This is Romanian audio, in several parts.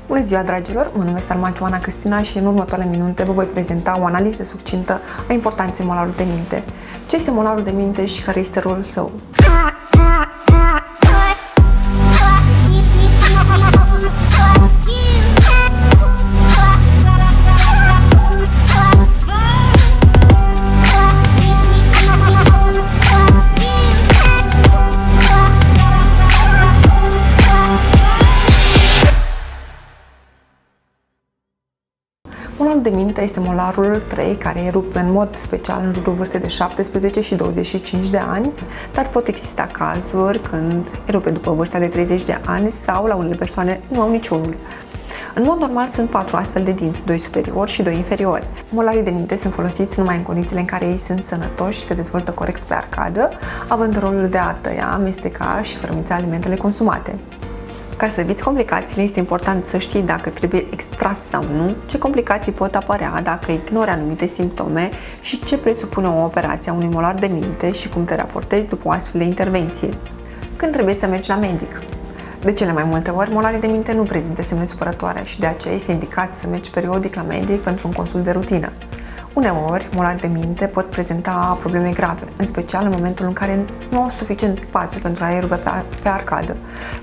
Bună ziua, dragilor! Mă numesc Almaci Oana Cristina și în următoarele minute vă voi prezenta o analiză succintă a importanței molarului de minte. Ce este molarul de minte și care este rolul său? Molarul de minte este molarul 3 care erupe în mod special în jurul vârstei de 17 și 25 de ani, dar pot exista cazuri când erupe după vârsta de 30 de ani sau la unele persoane nu au niciunul. În mod normal sunt 4 astfel de dinți, 2 superiori și 2 inferiori. Molarii de minte sunt folosiți numai în condițiile în care ei sunt sănătoși și se dezvoltă corect pe arcadă, având rolul de a tăia, amesteca și fărâmița alimentele consumate. Ca să eviți complicațiile, este important să știi dacă trebuie extras sau nu, ce complicații pot apărea dacă ignori anumite simptome și ce presupune o operație a unui molar de minte și cum te raportezi după o astfel de intervenție. Când trebuie să mergi la medic? De cele mai multe ori, molarii de minte nu prezintă semne supărătoare și de aceea este indicat să mergi periodic la medic pentru un consult de rutină. Uneori, molarii de minte pot prezenta probleme grave, în special în momentul în care nu au suficient spațiu pentru aerul pe arcadă.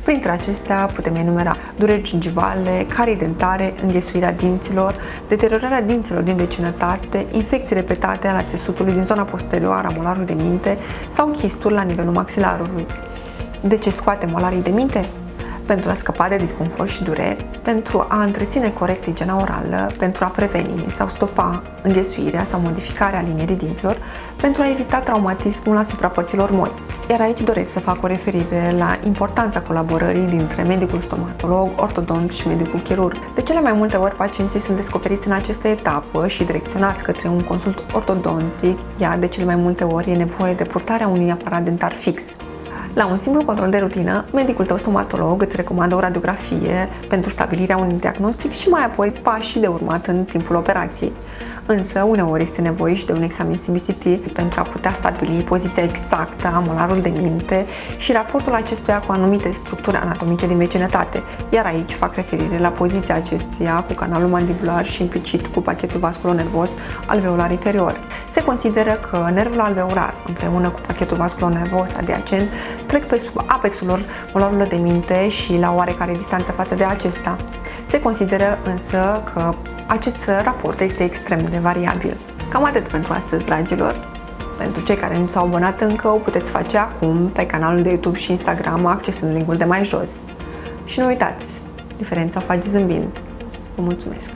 Printre acestea putem enumera dureri gingivale, carii dentare, înghesuirea dinților, deteriorarea dinților din vecinătate, infecții repetate ale țesutului din zona posterioară a molarului de minte sau chisturi la nivelul maxilarului. De ce scoate molarii de minte? Pentru a scăpa de disconfort și dureri, pentru a întreține corect igiena orală, pentru a preveni sau stopa înghesuirea sau modificarea alinierii dinților, pentru a evita traumatismul asupra părților moi. Iar aici doresc să fac o referire la importanța colaborării dintre medicul stomatolog, ortodont și medicul chirurg. De cele mai multe ori, pacienții sunt descoperiți în această etapă și direcționați către un consult ortodontic, iar de cele mai multe ori e nevoie de purtarea unui aparat dentar fix. La un simplu control de rutină, medicul tău stomatolog îți recomandă o radiografie pentru stabilirea unui diagnostic și mai apoi pașii de urmat în timpul operației. Însă, uneori este nevoie și de un examen CBCT pentru a putea stabili poziția exactă a molarului de minte și raportul acestuia cu anumite structuri anatomice din vecinătate, iar aici fac referire la poziția acestuia cu canalul mandibular și implicit cu pachetul vasculonervos alveolar inferior. Se consideră că nervul alveolar împreună cu pachetul vasculonervos adiacent trec pe sub apexul molarului de minte și la oarecare distanță față de acesta. Se consideră însă că acest raport este extrem de variabil. Cam atât pentru astăzi, dragilor. Pentru cei care nu s-au abonat încă, o puteți face acum pe canalul de YouTube și Instagram, accesând linkul de mai jos. Și nu uitați, diferența o faci zâmbind. Vă mulțumesc!